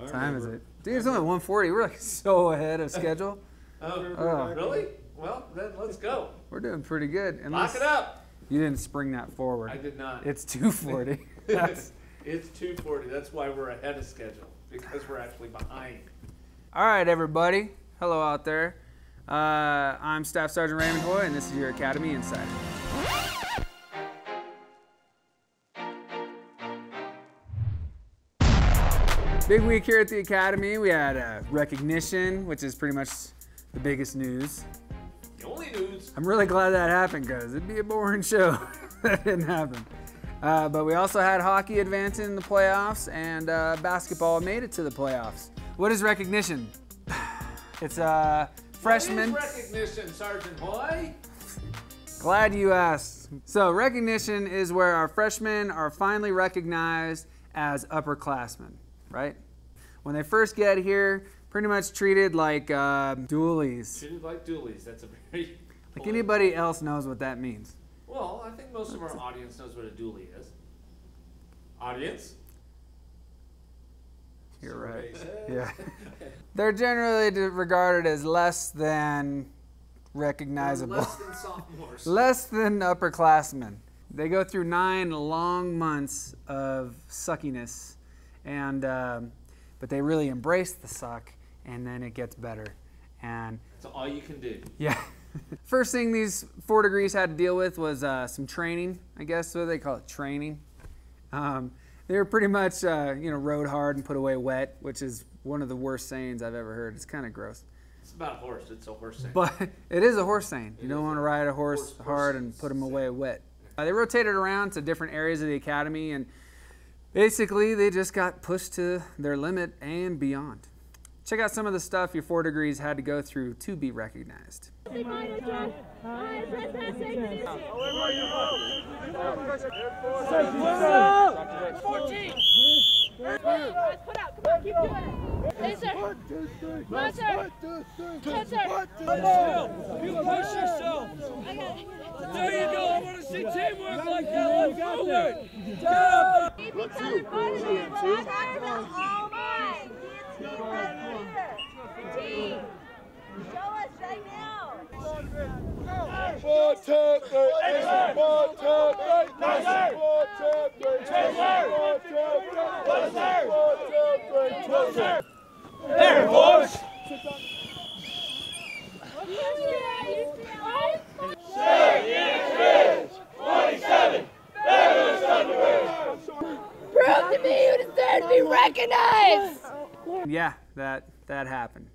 What time is it? Dude, it's only 1:40. We're like so ahead of schedule. Oh, really? Well, then let's go. We're doing pretty good. Lock it up. You didn't spring that forward. I did not. It's 2:40. It's 2:40. That's why we're ahead of schedule, because we're actually behind. All right, everybody. Hello out there. I'm Staff Sergeant Raymond Hoy, and this is your Academy Insider. Big week here at the Academy. We had recognition, which is pretty much the biggest news. The only news. I'm really glad that happened, because it'd be a boring show if that didn't happen. But we also had hockey advancing in the playoffs, and basketball made it to the playoffs. What is recognition? It's freshmen. What is recognition, Sergeant Hoy? Glad you asked. So recognition is where our freshmen are finally recognized as upperclassmen, right? When they first get here, pretty much treated like doolies. Treated like doolies. That's a very... Like anybody else knows what that means. Well, I think most of our audience knows what a dually is. Audience? You're right. Yeah. They're generally regarded as less than recognizable. Less than sophomores. Less than upperclassmen. They go through 9 long months of suckiness, and but they really embrace the suck, and then it gets better. And that's all you can do. Yeah. First thing these 4 degrees had to deal with was some training, I guess. What do they call it? Training. They were pretty much, rode hard and put away wet, which is one of the worst sayings I've ever heard. It's kind of gross. It's about a horse. It's a horse saying. But it is a horse saying. You don't want to ride a horse hard and put them away wet. They rotated around to different areas of the academy, and basically they just got pushed to their limit and beyond. Check out some of the stuff your 4 degrees had to go through to be recognized. There you go. I want to see teamwork like that. Let's move it. Team. Show us right now. 4, 2, 3, 4, 2, 3, 4, 2, 3, 4, 2, 3, there, boys. 27. Prove to me you deserve to be recognized. Yeah, that happened.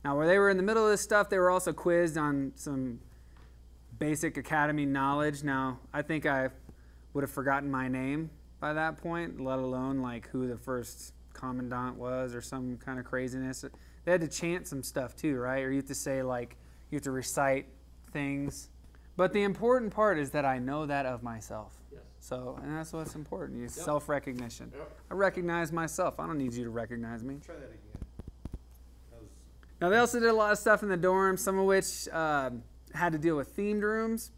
Now, where they were in the middle of this stuff, they were also quizzed on some basic academy knowledge. Now, I think I would have forgotten my name by that point, let alone like who the first commandant was or some kind of craziness. They had to chant some stuff too, right? Or you have to say like, you have to recite things. But the important part is that I know that of myself. Yes. So, and that's what's important. You self-recognition. Yep. I recognize myself. I don't need you to recognize me. Try that again. Now, they also did a lot of stuff in the dorms, some of which had to deal with themed rooms,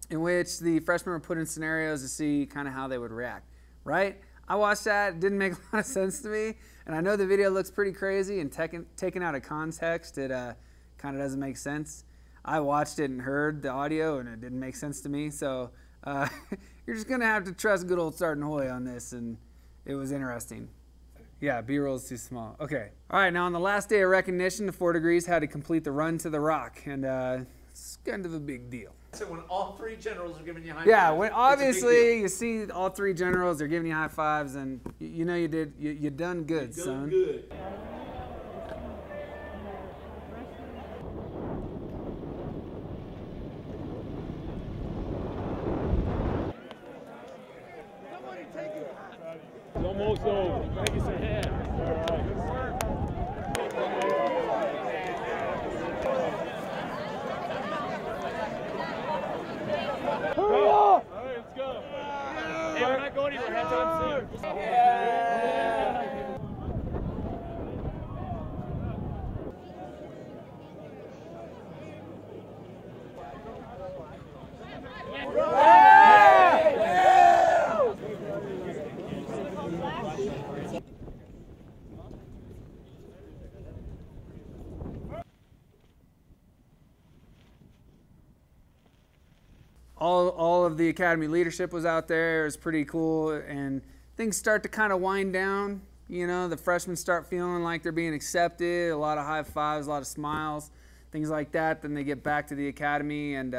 in which the freshmen were put in scenarios to see kind of how they would react, right? I watched that. It didn't make a lot of sense to me, and I know the video looks pretty crazy, and taken out of context, it kind of doesn't make sense. I watched it and heard the audio, and it didn't make sense to me, so you're just going to have to trust good old Sergeant Hoy on this, and it was interesting. Yeah, B-roll is too small. Okay. All right, now on the last day of recognition, the 4 degrees had to complete the run to the rock, and it's kind of a big deal. So when all 3 generals are giving you high fives. Yeah, when obviously you see all 3 generals, they're giving you high fives, and you know you done good, son. Good. It's almost over. Make it some hand. Hurry up! All right, let's go. Hey, we're not going anywhere. Halftime soon. all of the academy leadership was out there. It was pretty cool, and things start to kind of wind down. You know, the freshmen start feeling like they're being accepted, a lot of high fives, a lot of smiles, things like that. Then they get back to the academy, and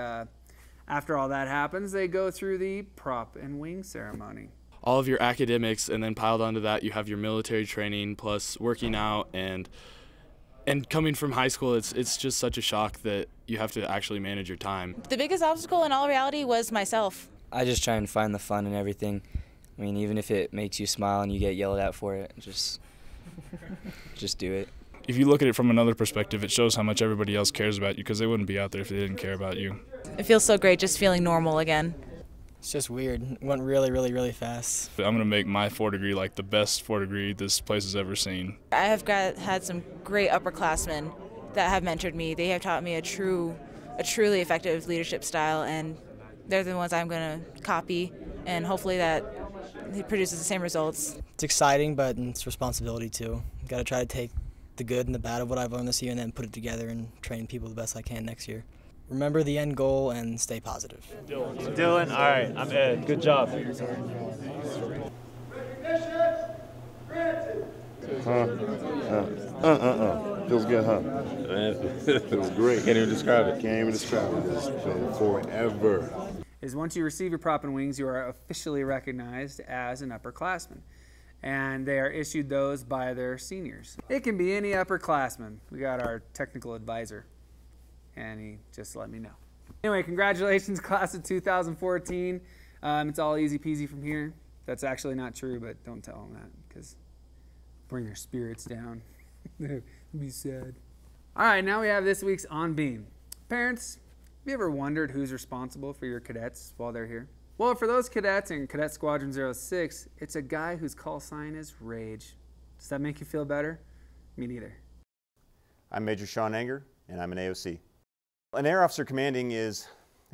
after all that happens, they go through the prop and wing ceremony. All of your academics, and then piled onto that, you have your military training plus working out, and coming from high school, it's just such a shock that you have to actually manage your time. The biggest obstacle in all reality was myself. I just try and find the fun in everything. I mean, even if it makes you smile and you get yelled at for it, just do it. If you look at it from another perspective, it shows how much everybody else cares about you, because they wouldn't be out there if they didn't care about you. It feels so great just feeling normal again. It's just weird. It went really, really, really fast. I'm going to make my 4 degree like the best 4 degree this place has ever seen. I have had some great upperclassmen that have mentored me. They have taught me a truly effective leadership style, and they're the ones I'm going to copy, and hopefully that it produces the same results. It's exciting, but it's responsibility too. I've got to try to take the good and the bad of what I've learned this year and then put it together and train people the best I can next year. Remember the end goal and stay positive. Dylan, all right, I'm Ed. Good job. Feels good, huh? Feels great. Can't even describe it. Can't even describe it. It's been forever. Is once you receive your prop and wings, you are officially recognized as an upperclassman. And they are issued those by their seniors. It can be any upperclassman. We got our technical advisor, and he just let me know. Anyway, congratulations, class of 2014. It's all easy peasy from here. That's actually not true, but don't tell them that, because bring your spirits down. It'd be sad. All right, now we have this week's On Beam. Parents, have you ever wondered who's responsible for your cadets while they're here? Well, for those cadets in Cadet Squadron 06, it's a guy whose call sign is Rage. Does that make you feel better? Me neither. I'm Major Sean Anger, and I'm an AOC. An air officer commanding it's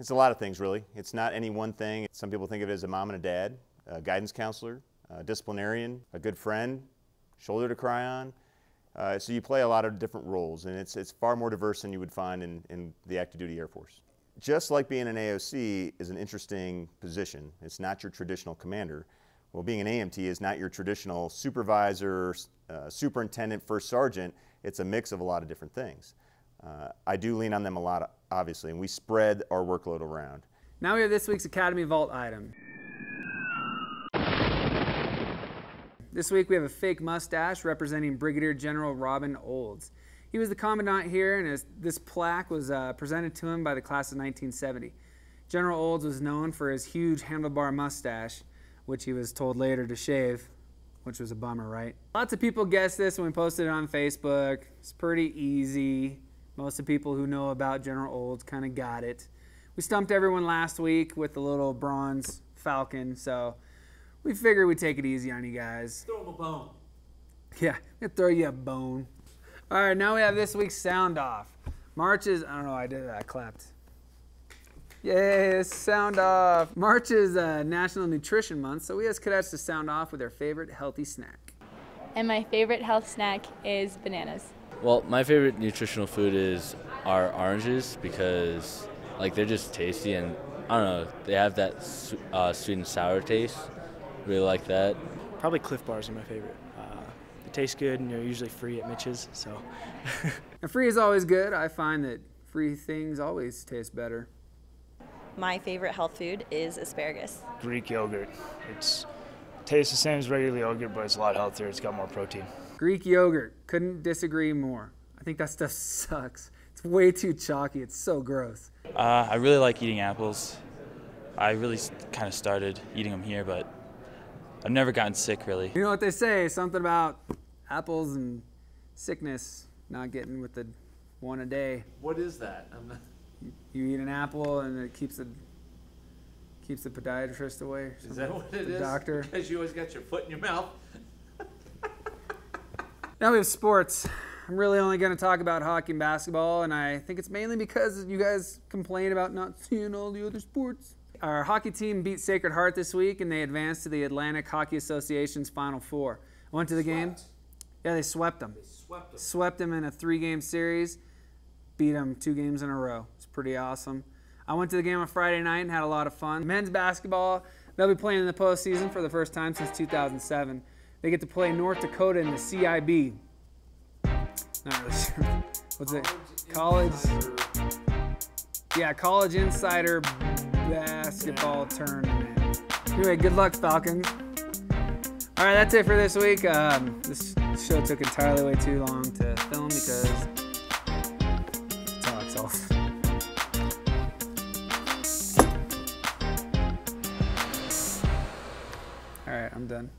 a lot of things, really. It's not any one thing. Some people think of it as a mom and a dad, a guidance counselor, a disciplinarian, a good friend, shoulder to cry on. So you play a lot of different roles, and it's far more diverse than you would find in the active duty Air Force. Just like being an AOC is an interesting position. It's not your traditional commander. Well, being an AMT is not your traditional supervisor, superintendent, first sergeant. It's a mix of a lot of different things. I do lean on them a lot, obviously, and we spread our workload around. Now we have this week's Academy Vault item. This week we have a fake mustache representing Brigadier General Robin Olds. He was the commandant here, and this plaque was presented to him by the class of 1970. General Olds was known for his huge handlebar mustache, which he was told later to shave, which was a bummer, right? Lots of people guessed this when we posted it on Facebook. It's pretty easy. Most of the people who know about General Olds kind of got it. We stumped everyone last week with the little bronze falcon, so we figured we'd take it easy on you guys. Throw him a bone. Yeah, I'm gonna throw you a bone. All right, now we have this week's sound off. March is, I don't know, I did that, I clapped. Yay, sound off. March is National Nutrition Month, so we ask cadets to sound off with their favorite healthy snack. And my favorite health snack is bananas. Well, my favorite nutritional food are oranges, because they're just tasty, and I don't know, they have that sweet and sour taste. Really like that. Probably Cliff Bars are my favorite. They taste good, and they're usually free at Mitch's, so. And free is always good. I find that free things always taste better. My favorite health food is asparagus. Greek yogurt. It tastes the same as regular yogurt, but it's a lot healthier. It's got more protein. Greek yogurt. Couldn't disagree more. I think that stuff sucks. It's way too chalky. It's so gross. I really like eating apples. I really kind of started eating them here, but I've never gotten sick, really. You know what they say, something about apples and sickness, not getting with the one a day. What is that? You eat an apple and it keeps the podiatrist away. Is that what it is? Doctor. Because you always got your foot in your mouth. Now we have sports. I'm really only going to talk about hockey and basketball, and I think it's mainly because you guys complain about not seeing all the other sports. Our hockey team beat Sacred Heart this week, and they advanced to the Atlantic Hockey Association's Final Four. I went to the game. Yeah, they swept them. Swept them in a 3-game series. Beat them 2 games in a row. It's pretty awesome. I went to the game on Friday night and had a lot of fun. Men's basketball, they'll be playing in the postseason for the first time since 2007. They get to play North Dakota in the CIB. Not really sure. What's it? College. Yeah, College Insider Basketball Tournament. Anyway, good luck, Falcons. All right, that's it for this week. This show took entirely way too long to film because it talks off. All right, I'm done.